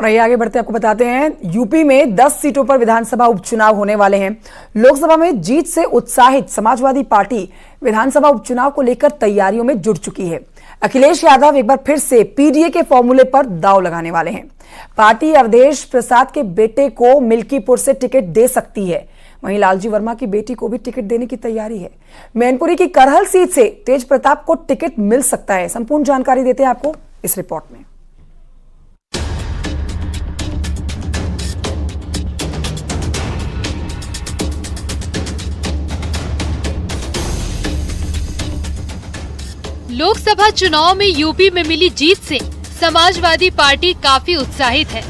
और आइए आगे बढ़ते आपको बताते हैं, यूपी में 10 सीटों पर विधानसभा उपचुनाव होने वाले हैं। लोकसभा में जीत से उत्साहित समाजवादी पार्टी विधानसभा उपचुनाव को लेकर तैयारियों में जुट चुकी है। अखिलेश यादव एक बार फिर से पीडीए के फॉर्मूले पर दांव लगाने वाले हैं। पार्टी अवधेश प्रसाद के बेटे को मिल्कीपुर से टिकट दे सकती है, वहीं लालजी वर्मा की बेटी को भी टिकट देने की तैयारी है। मैनपुरी की करहल सीट से तेज प्रताप को टिकट मिल सकता है। संपूर्ण जानकारी देते हैं आपको इस रिपोर्ट में। लोकसभा चुनाव में यूपी में मिली जीत से समाजवादी पार्टी काफी उत्साहित है।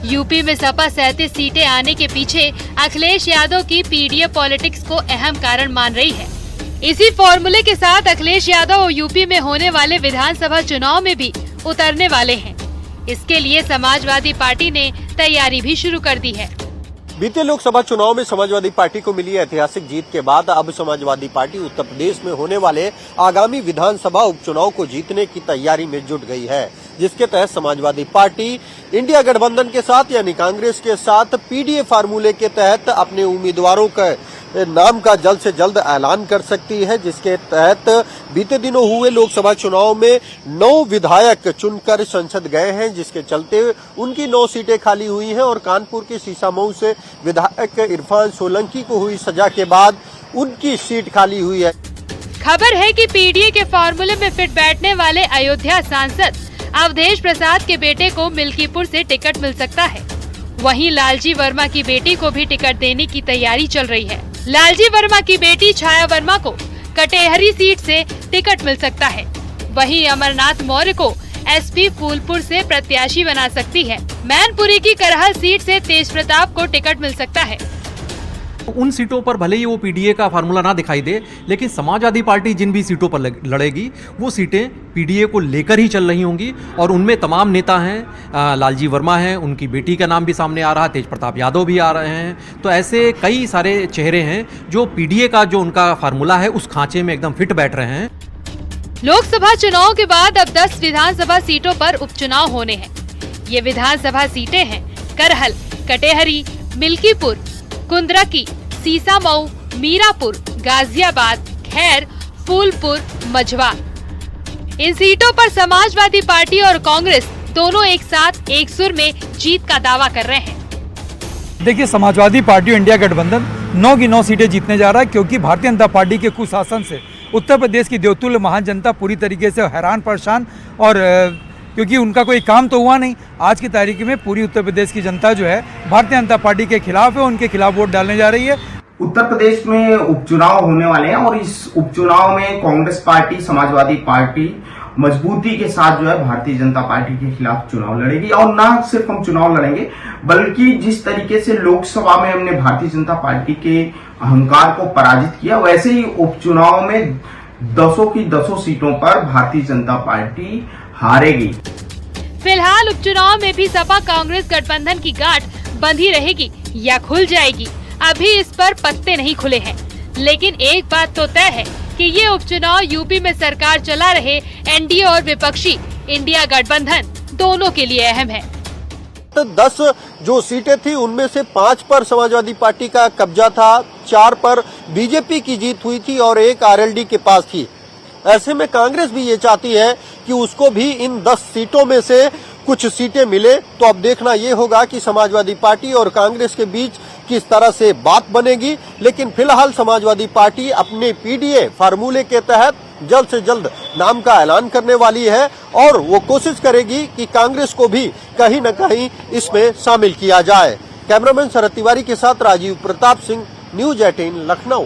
यूपी में सपा 37 सीटें आने के पीछे अखिलेश यादव की पीडीए पॉलिटिक्स को अहम कारण मान रही है। इसी फॉर्मूले के साथ अखिलेश यादव यूपी में होने वाले विधानसभा चुनाव में भी उतरने वाले हैं। इसके लिए समाजवादी पार्टी ने तैयारी भी शुरू कर दी है। बीते लोकसभा चुनाव में समाजवादी पार्टी को मिली ऐतिहासिक जीत के बाद अब समाजवादी पार्टी उत्तर प्रदेश में होने वाले आगामी विधानसभा उपचुनाव को जीतने की तैयारी में जुट गई है, जिसके तहत समाजवादी पार्टी इंडिया गठबंधन के साथ यानी कांग्रेस के साथ पीडीए फार्मूले के तहत अपने उम्मीदवारों का नाम का जल्द से जल्द ऐलान कर सकती है। जिसके तहत बीते दिनों हुए लोकसभा चुनाव में 9 विधायक चुनकर संसद गए हैं, जिसके चलते उनकी 9 सीटें खाली हुई हैं और कानपुर के सीसामऊ से विधायक इरफान सोलंकी को हुई सजा के बाद उनकी सीट खाली हुई है। खबर है कि पीडीए के फॉर्मूले में फिट बैठने वाले अयोध्या सांसद अवधेश प्रसाद के बेटे को मिल्कीपुर से टिकट मिल सकता है। वहीं लालजी वर्मा की बेटी को भी टिकट देने की तैयारी चल रही है। लालजी वर्मा की बेटी छाया वर्मा को कटेहरी सीट से टिकट मिल सकता है। वहीं अमरनाथ मौर्य को एसपी फूलपुर से प्रत्याशी बना सकती है। मैनपुरी की करहल सीट से तेज प्रताप को टिकट मिल सकता है। उन सीटों पर भले ही वो पीडीए का फार्मूला ना दिखाई दे, लेकिन समाजवादी पार्टी जिन भी सीटों पर लड़ेगी वो सीटें पीडीए को लेकर ही चल रही होंगी और उनमें तमाम नेता हैं। लालजी वर्मा हैं, उनकी बेटी का नाम भी सामने आ रहा है, तेज प्रताप यादव भी आ रहे हैं। तो ऐसे कई सारे चेहरे हैं जो पीडीए का जो उनका फार्मूला है उस खांचे में एकदम फिट बैठ रहे हैं। लोकसभा चुनाव के बाद अब 10 विधानसभा सीटों पर उपचुनाव होने हैं। ये विधानसभा सीटें हैं करहल, कटेहरी, मिल्कीपुर, कुंद्रकी, सीसामऊ, मीरापुर, गाजियाबाद, खैर, फूलपुर, मझवा। इन सीटों पर समाजवादी पार्टी और कांग्रेस दोनों एक साथ एक सुर में जीत का दावा कर रहे हैं। देखिए, समाजवादी पार्टी और इंडिया गठबंधन 9 की 9 सीटें जीतने जा रहा है, क्योंकि भारतीय जनता पार्टी के कुशासन से उत्तर प्रदेश की देवतुल्य महान जनता पूरी तरीके से हैरान परेशान, और क्योंकि उनका कोई काम तो हुआ नहीं। आज की तारीख में पूरी उत्तर प्रदेश की जनता जो है भारतीय जनता पार्टी के खिलाफ है, उनके खिलाफ वोट डालने जा रही है। उत्तर प्रदेश में उपचुनाव होने वाले हैं और इस उपचुनाव में कांग्रेस पार्टी, समाजवादी पार्टी मजबूती के साथ जो है भारतीय जनता पार्टी के खिलाफ चुनाव लड़ेगी। और न सिर्फ हम चुनाव लड़ेंगे, बल्कि जिस तरीके से लोकसभा में हमने भारतीय जनता पार्टी के अहंकार को पराजित किया, वैसे ही उपचुनाव में 10 की 10 सीटों पर भारतीय जनता पार्टी हारेगी। फिलहाल उपचुनाव में भी सपा कांग्रेस गठबंधन की गांठ बंधी रहेगी या खुल जाएगी, अभी इस पर पत्ते नहीं खुले हैं। लेकिन एक बात तो तय है कि ये उपचुनाव यूपी में सरकार चला रहे एनडीए और विपक्षी इंडिया गठबंधन दोनों के लिए अहम है। 10 जो सीटें थी उनमें से 5 पर समाजवादी पार्टी का कब्जा था, 4 पर बीजेपी की जीत हुई थी और 1 आरएलडी के पास थी। ऐसे में कांग्रेस भी ये चाहती है कि उसको भी इन 10 सीटों में से कुछ सीटें मिले। तो अब देखना ये होगा कि समाजवादी पार्टी और कांग्रेस के बीच किस तरह से बात बनेगी। लेकिन फिलहाल समाजवादी पार्टी अपने पीडीए फार्मूले के तहत जल्द से जल्द नाम का ऐलान करने वाली है और वो कोशिश करेगी कि कांग्रेस को भी कहीं न कहीं इसमें शामिल किया जाए। कैमरामैन शरद तिवारी के साथ राजीव प्रताप सिंह, न्यूज़ 18 लखनऊ।